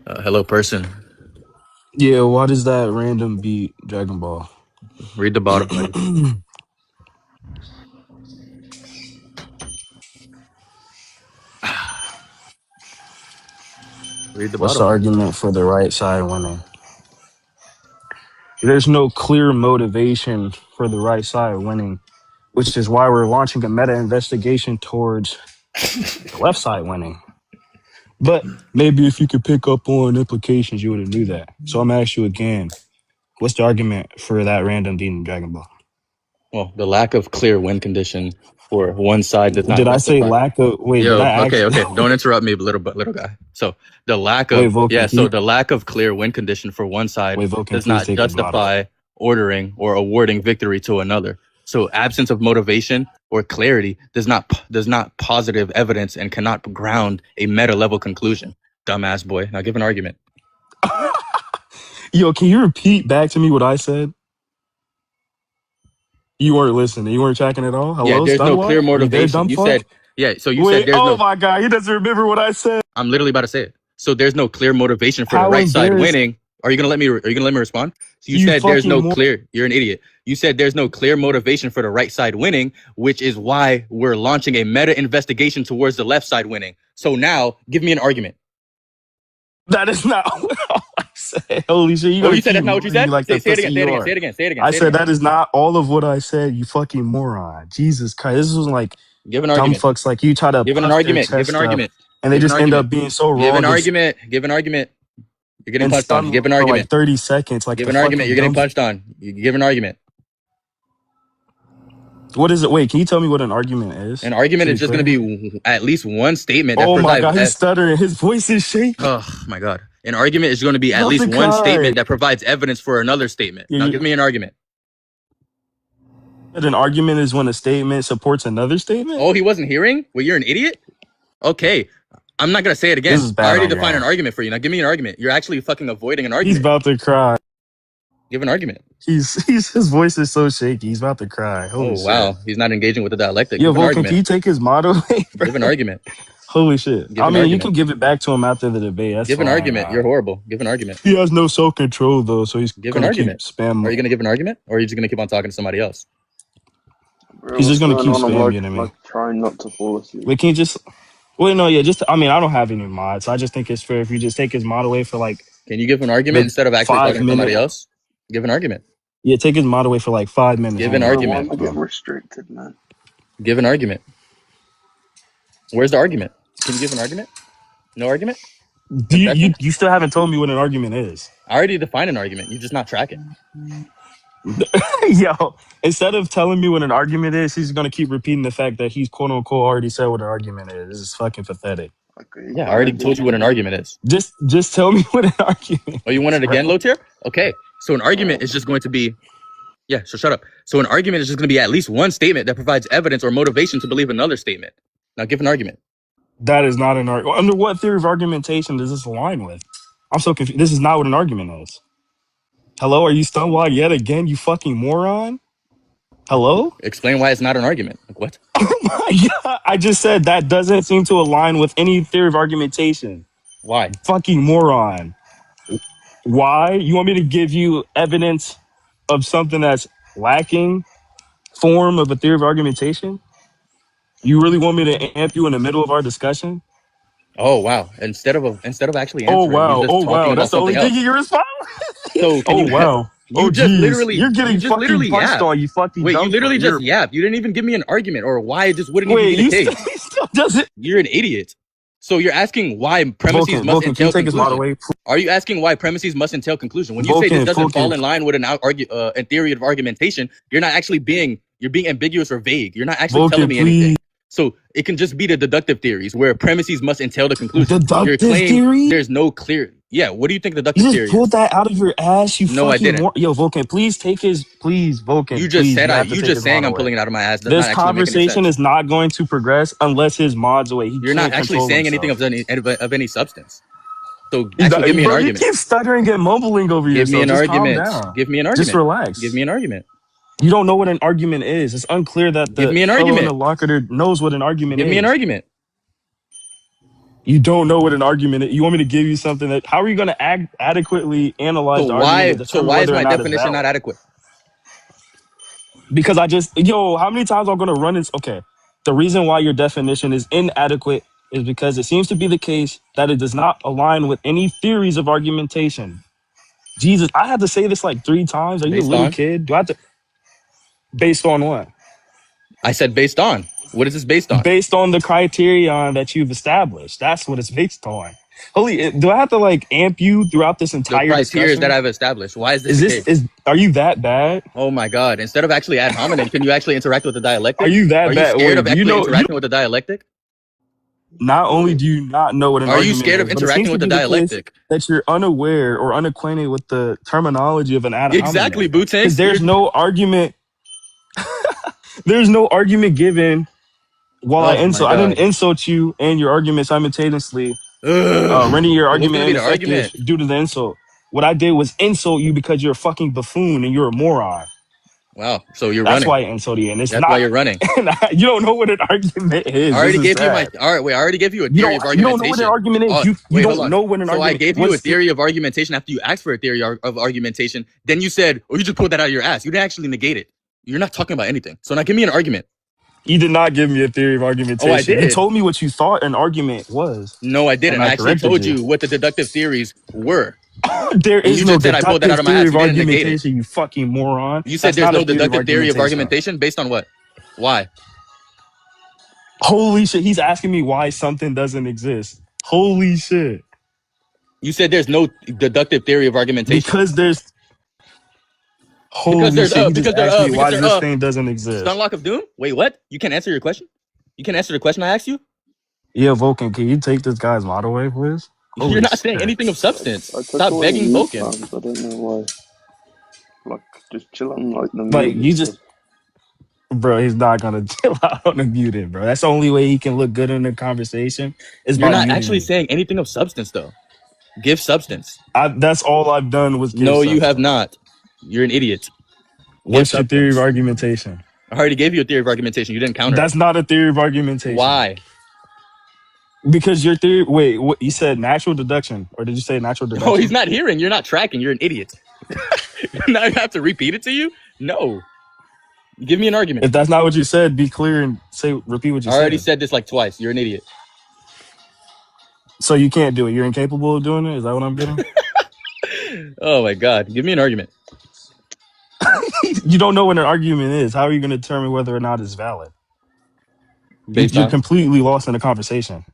Hello, person. Yeah, why does that random beat Dragon Ball? Read the bottom, buddy. Read the What's the bottom. argument for the right side winning? There's no clear motivation for the right side winning, which is why we're launching a meta investigation towards the left side winning. But maybe if you could pick up on implications, you would have knew that. So I'm gonna ask you again. What's the argument for that random beating Dragon Ball? Well, the lack of clear win condition for one side does not Did I say justify. lack of? Wait, did Yo, I okay, actually? Don't interrupt me, little guy. So the lack Wait, of Vulcan. the lack of clear win condition for one side Wait, Vulcan. does Please not take his model. justify ordering or awarding victory to another. So absence of motivation or clarity does not positive evidence and cannot ground a meta level conclusion. Dumbass boy. Now give an argument. Yo, can you repeat back to me what I said? You weren't listening. You weren't tracking at all. Hello, Yeah, there's no Stunwall? clear Are you there, motivation. dumb You fuck? said, yeah, so you Wait, said there's oh no. my god, he doesn't remember what I said. I'm literally about to say it. So there's no clear motivation for the How right side embarrassing. winning. Are you gonna let me respond? So you You said there's no fucking clear. You're an idiot. You said there's no clear motivation for the right side winning, which is why we're launching a meta investigation towards the left side winning. So now, give me an argument. That is not what I said. Holy shit, Oh, you said that's not what you said? Like Say it pussy again. you are. Say it again. I said that is not all of what I said. You fucking moron. Jesus Christ, this was like Give an dumb argument. fucks like you try to Give an puff their argument. Give chest an up, argument. and they Give an just end up argument. being so wrong. Give an argument. Give an argument. You're getting and punched on. stun Give an for argument. like 30 seconds. Like Give the an argument. fucking You're getting dumb. punched on. You give an argument. What is it? Wait, can you tell me what an argument is? An argument is just going to be at least one statement. Oh my god, he's stuttering. His voice is shaking. Oh my god. An argument is going to be at least one statement that provides evidence for another statement. Now give me an argument. An argument is when a statement supports another statement? Oh, he wasn't hearing? Well, you're an idiot? Okay. I'm not going to say it again. This is bad. I already defined an argument for you. Now give me an argument. You're actually fucking avoiding an argument. He's about to cry. Give an argument. His voice is so shaky. He's about to cry. Holy shit. Wow. He's not engaging with the dialectic. Yo, Vulcan, can you take his motto away? Give an argument. Holy shit. I mean, you can give it back to him after the debate. That's give an argument. You're horrible. Give an argument. He has no self-control, though, so he's give an argument. Spam. Are you going to give an argument? Or are you just going to keep on talking to somebody else? Bro, he's just going to keep spamming me. Like trying not to fall asleep. Wait, can you just... Wait, no, yeah, just... I mean, I don't have any mods, so I just think it's fair if you just take his mod away for, like... Can you give an argument instead of actually talking to somebody else? Give an argument. Yeah, take his mod away for like 5 minutes. Give an argument. I get restricted, man. Give an argument. Where's the argument? Can you give an argument? No argument? You still haven't told me what an argument is. I already defined an argument. You're just not tracking. Yo, instead of telling me what an argument is, he's gonna keep repeating the fact that he's quote unquote already said what an argument is. This is fucking pathetic. Okay, yeah, I already told you what an argument is. Just tell me what an argument. Oh, you want it again, low tier? Okay. So an argument is just going to be, yeah, so shut up. So an argument is just going to be at least one statement that provides evidence or motivation to believe another statement. Now give an argument. That is not an argument. Under what theory of argumentation does this align with? I'm so confused. This is not what an argument is. Hello, are you stonewalled yet again, you fucking moron? Hello? Explain why it's not an argument. Like what? Oh my god. I just said that doesn't seem to align with any theory of argumentation. Why? Fucking moron. Why? You want me to give you evidence of something that's lacking form of a theory of argumentation? You really want me to amp you in the middle of our discussion? Oh wow! Instead of actually answering, oh wow! That's the only thing you respond. So wow! You just literally, you're getting fucking punched on. You fucking wait. You literally just yapped. You didn't even give me an argument or why it just wouldn't even be the case. Still doesn't. You're an idiot. So you're asking why premises must entail conclusion. Are you asking why premises must entail conclusion? When you say this doesn't fall in line with a theory of argumentation, you're not actually being ambiguous or vague. You're not actually telling me anything. So it can just be the deductive theories where premises must entail the conclusion. Deductive theory? There's no clear. Yeah, what do you think deductive theory is? You just pulled that out of your ass. You no, I didn't. Yo, Vulcan, please take his. Please, Vulcan. You just said you just saying I'm pulling it out of my ass. This conversation is not going to progress unless his mod's away. You're not actually saying anything of any substance. So actually, give me an argument. You keep stuttering and mumbling over yourself. Give me an argument. Give me an argument. Just relax. Give me an argument. You don't know what an argument is. It's unclear that the interlocutor knows what an argument is. Give me an argument. You don't know what an argument is. You want me to give you something that? How are you going to adequately analyze the argument to determine why is whether my or not definition it's not adequate? Because how many times I'm going to run this? Okay. The reason why your definition is inadequate is because it seems to be the case that it does not align with any theories of argumentation. Jesus, I had to say this like 3 times. Are you a little kid? Do I have to? Based on what? I said based on. What is this based on? Based on the criterion that you've established. That's what it's based on. Do I have to like amp you throughout this entire criteria discussion? that I've established. Why is this? Are you that bad? Oh my God! Instead of actually ad hominem, can you actually interact with the dialectic? Are you that bad? Are you scared of actually interacting with the dialectic? Not only do you not know what an argument is, are you scared of interacting with the dialectic? That you're unaware or unacquainted with the terminology of an ad hominem. Exactly, Bootank. Because there's no argument. There's no argument given while I insult. I didn't insult you and your argument simultaneously. Rendering your argument ineffective due to the insult. What I did was insult you because you're a fucking buffoon and you're a moron. Wow. So you're running. That's why I insulted you. And it's That's not why you're running. You don't know what an argument is. I already gave you my. All right, wait. I already gave you a theory of argumentation. You don't know what an argument is. You don't know what an argument is. So I gave you a theory of argumentation after you asked for a theory of argumentation. Then you said, you just pulled that out of your ass. You didn't actually negate it. You're not talking about anything. So now give me an argument. You did not give me a theory of argumentation. Oh, I did. You told me what you thought an argument was. No, I didn't. I actually told you what the deductive theories were. There is no deductive theory of argumentation, you fucking moron. You said there's no deductive theory of argumentation based on what? Why? Holy shit, he's asking me why something doesn't exist. Holy shit. You said there's no deductive theory of argumentation. Because there's... Holy shit, he just asked me why this thing doesn't exist. Stunlock of Doom? Wait, what? You can't answer your question? You can't anscer the question I asked you? Yeah, Vulcan, can you take this guy's mod away, please? Holy You're not saying anything of substance. Stop begging Vulcan. I don't know why. Like, just chill on like the Like, you just... Bro, he's not gonna chill out on the muted, bro. That's the only way he can look good in the conversation. You're not actually saying anything of substance, though. Give substance. That's all I've done was give substance. You have not. You're an idiot. What's your theory of argumentation? I already gave you a theory of argumentation. You didn't counter. That's not a theory of argumentation. Why? Because your theory... Wait, what, you said natural deduction, or did you say natural deduction? Oh, he's not hearing. You're not tracking. You're an idiot. Now I have to repeat it to you? No. Give me an argument. If that's not what you said, be clear and repeat what you said. I already said this like twice. You're an idiot. So you can't do it. You're incapable of doing it? Is that what I'm getting? Oh my God. Give me an argument. You don't know what an argument is. How are you going to determine whether or not it's valid? You're completely lost in the conversation.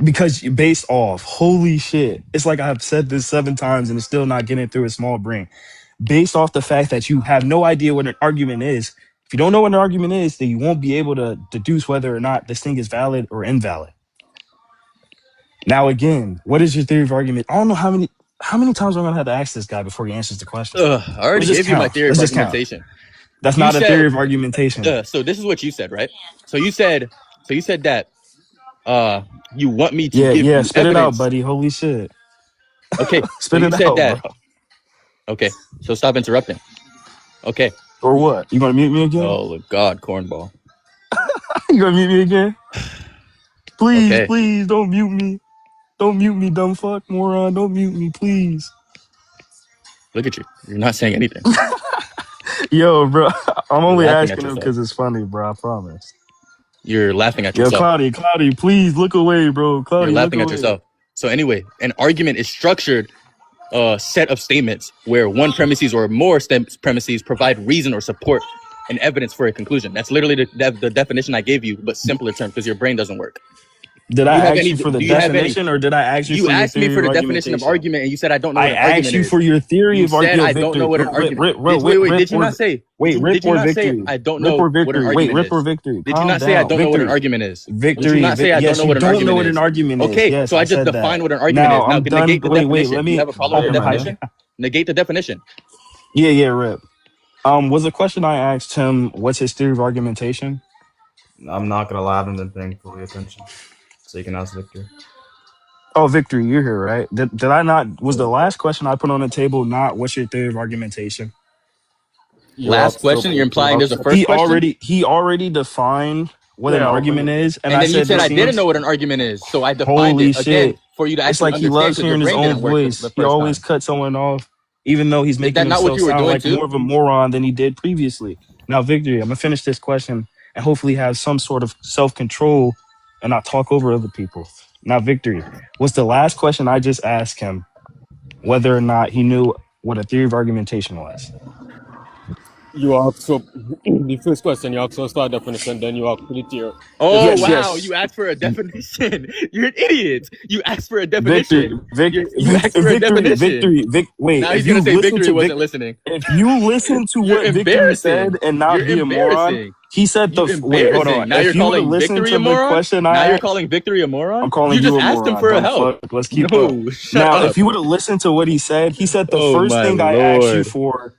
Because based off, holy shit. It's like I've said this 7 times and it's still not getting through his small brain. Based off the fact that you have no idea what an argument is. If you don't know what an argument is, then you won't be able to deduce whether or not this thing is valid or invalid. Now, again, what is your theory of argument? I don't know how many times I'm going to have to ask this guy before he answers the question. I already gave you my theory of argumentation. That's not a theory of argumentation. So this is what you said, right? So you said that you want me to give you evidence. Spit it out, buddy. Holy shit. Okay. Spit it out, bro. Okay. So stop interrupting. Okay. Or what? You going to mute me again? Oh, God, cornball. You going to mute me again? Please, please, don't mute me. Don't mute me, dumb fuck, moron. Don't mute me, please. Look at you. You're not saying anything. Yo, bro. I'm only asking him because it's funny, bro. I promise. You're laughing at yourself. Yo, Cloudy, please look away, bro. Cloudy, you're laughing at yourself. So anyway, an argument is structured set of statements where one premises or more premises provide reason or support and evidence for a conclusion. That's literally the definition I gave you, but simpler term because your brain doesn't work. Did I ask you for the definition, or did I ask you? You asked me for the definition of argument, and you said I don't know. I asked you for your theory of argument. I don't know what an argument. Wait, did you not say? Wait, rip or victory? I don't know what an argument is. Wait, rip or victory? Did you not say I don't know what an argument is? Victory. Did you not say I don't know what an argument is? Okay, so I just defined what an argument is. Now negate the definition. You have a problem with the definition? Negate the definition. Yeah, rip. Was the question I asked him, what's his theory of argumentation? I'm not gonna lie, I haven't been paying full attention. So you can ask Victor. Oh, Victory, you're here, right? Did I not? Was the last question I put on the table not what's your theory of argumentation? Last question? You're implying there's a first question? He already defined what an argument is, and then you said I didn't know what an argument is, so I defined holy it again shit. for you to It's actually like he understand loves because your hearing his brain own didn't work the voice. He first always time. cuts someone off, even though he's making himself sound like more of a moron than he did previously. Now, Victory, I'm gonna finish this question and hopefully have some sort of self-control and not talk over other people. Now, Victory, what's the last question I just asked him? Whether or not he knew what a theory of argumentation was. You asked for the first question. You asked for a definition. Then you asked for the theory. Oh wow! You asked for a definition. You're an idiot. You asked for a definition. You asked for a definition. Wait, now he's gonna say Victory wasn't listening. If you listen to what Victory said and not be a moron, he said the wait. Hold on. Now if you're you calling Victory a moron. Now you're calling Victory a moron. I'm calling you just a asked moron. him for a help. Let's keep up. Now, if you would have listened to what he said the first thing I asked you for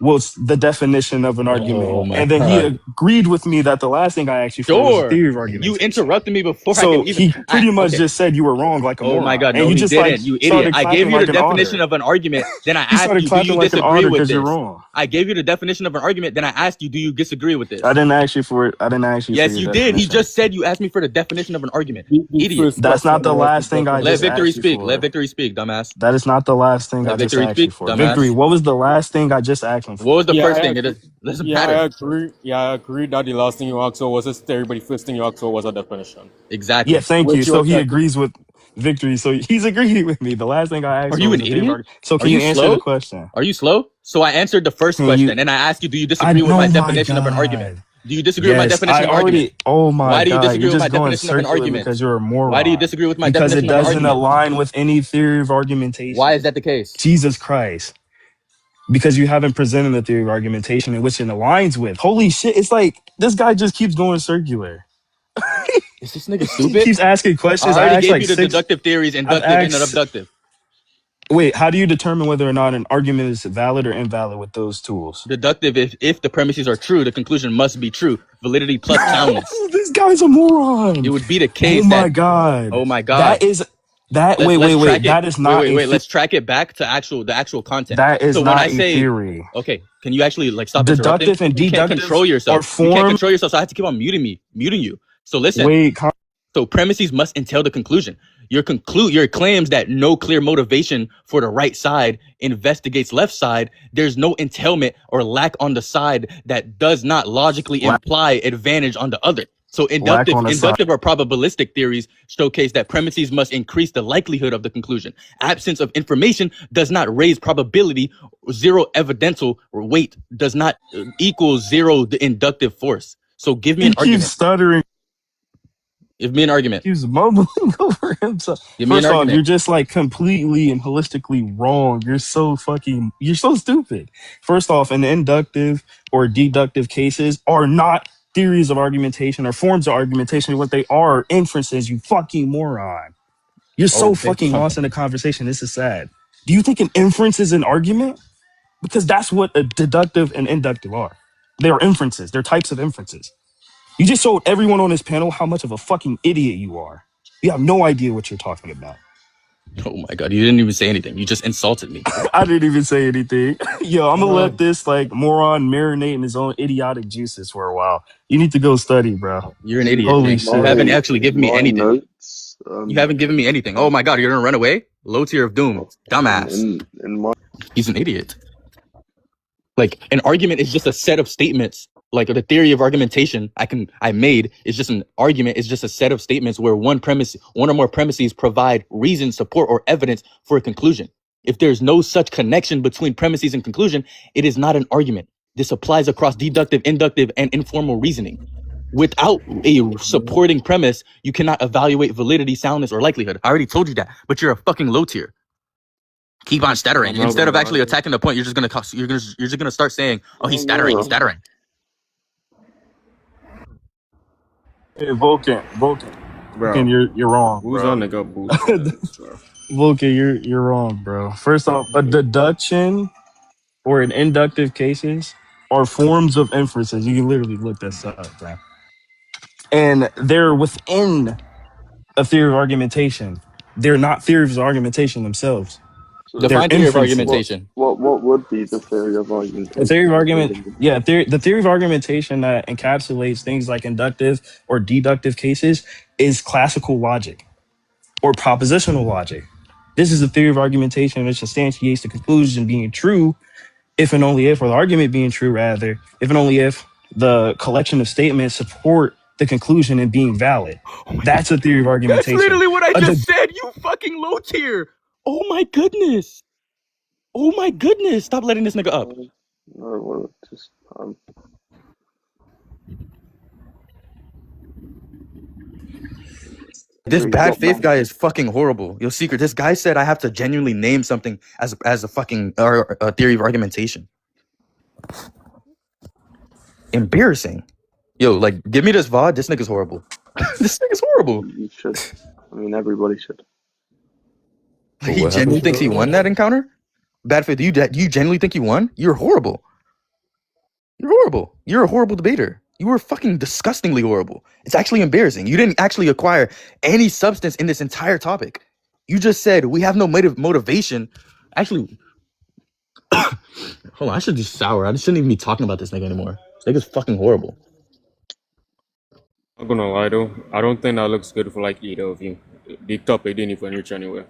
was the definition of an argument. And then he agreed with me that the last thing I asked you for was a theory of argument. You interrupted me before so I can even... he pretty much just said you were wrong like a moron. Oh my God, no, and you he just didn't. You idiot. I gave you the definition of an argument, then I asked you, do you disagree with this? I gave you the definition of an argument, then I asked you, do you disagree with this? I didn't ask you for it. Yes, you did. He just said you asked me for the definition of an argument. Idiot. That's not the last thing I just Let Victory asked you speak. for. Let Victory speak, dumbass. That is not the last thing I just asked you for. Victory, what was the last thing I just asked him for? What was the first thing? I agree. Yeah, I agree that the last thing you asked for was a theory, but the first thing you asked for was a definition. Exactly. Yeah, thank you. So he agrees with Victory. So he's agreeing with me. The last thing I asked Are you an idiot? So can you answer the question? Are you slow? So I answered the first question, and I asked you, do you disagree with my definition of an argument? Do you disagree with my definition of argument? Oh my God. Why do you disagree with my definition of an argument? Because you're a moron. Why do you disagree with my definition of an argument? Because it doesn't align with any theory of argumentation. Why is that the case? Jesus Christ. Because you haven't presented a theory of argumentation in which it aligns with. Holy shit, it's like this guy just keeps going circular. Is this nigga stupid? He keeps asking questions. I already gave you the deductive theories, inductive and abductive. Wait, how do you determine whether or not an argument is valid or invalid with those tools? Deductive, if the premises are true, the conclusion must be true. Validity plus soundness. This guy's a moron. It would be the case. Oh my God. Oh my God. That is... Wait. That is not. Wait. Let's track it back to the actual content. That is not a theory. Okay, can you actually stop deductive and deductive? You can't control yourself. You can't control yourself. So I have to keep on muting you. So listen. So premises must entail the conclusion. Your claims that no clear motivation for the right side investigates left side. There's no entailment or lack on the side that does not logically imply advantage on the other. So inductive or probabilistic theories showcase that premises must increase the likelihood of the conclusion. Absence of information does not raise probability. Zero evidential weight does not equal zero the inductive force. So give me an argument. Keeps stuttering. Give me an argument. He's mumbling over himself. First off, you're just like completely and holistically wrong. You're so stupid. First off, an inductive or deductive cases are not theories of argumentation or forms of argumentation. What they are inferences, you fucking moron. You're so fucking lost in the conversation. This is sad. Do you think an inference is an argument? Because that's what a deductive and inductive are. They are inferences. They're types of inferences. You just showed everyone on this panel how much of a fucking idiot you are. You have no idea what you're talking about. Oh my God, you didn't even say anything. You just insulted me. I didn't even say anything. Yo, I'm gonna let this like moron marinate in his own idiotic juices for a while. You need to go study, bro. You're an idiot. Holy shit. You haven't actually given me anything. You haven't given me anything. Oh my God, you're gonna run away? Low tier of doom. Dumbass. He's an idiot. Like, an argument is just a set of statements. Like, the theory of argumentation I made is just an argument. It's just a set of statements where one or more premises provide reason, support, or evidence for a conclusion. If there's no such connection between premises and conclusion, it is not an argument. This applies across deductive, inductive, and informal reasoning. Without a supporting premise, you cannot evaluate validity, soundness, or likelihood. I already told you that, but you're a fucking low tier. Keep on stuttering. Instead of actually attacking the point, you're just gonna start saying, "Oh, he's stuttering. He's stuttering." Hey, Vulcan, you're wrong. Who's on the go? Vulcan, you're wrong, bro. First off, a deduction or an inductive cases are forms of inferences. You can literally look this up, bro. And they're within a theory of argumentation. They're not theories of argumentation themselves. So Define theory of inferences. argumentation. What would be the theory of argumentation? The theory of argument, the theory of argumentation that encapsulates things like inductive or deductive cases is classical logic or propositional logic. This is the theory of argumentation which substantiates the conclusion being true if and only if, or the argument being true rather, if and only if the collection of statements support the conclusion and being valid. That's a theory of argumentation. That's literally what I just said, you fucking low tier. Oh my goodness. Oh my goodness. Stop letting this nigga up. No, just This bad faith guy is fucking horrible. Yo, Secret, this guy said I have to genuinely name something as a fucking a theory of argumentation. Embarrassing. Yo, like, give me this VOD. This nigga's horrible. This nigga's horrible. You should. I mean, everybody should. Like, he genuinely thinks he won that encounter? Bad faith, you genuinely think you won? You're horrible. You're horrible. You're a horrible debater. You were fucking disgustingly horrible. It's actually embarrassing. You didn't actually acquire any substance in this entire topic. You just said we have no motivation. Actually, hold on. I should just sour. I just shouldn't even be talking about this nigga anymore. This nigga's fucking horrible. I'm gonna lie though, I don't think that looks good for like either of you. The topic didn't even reach anywhere.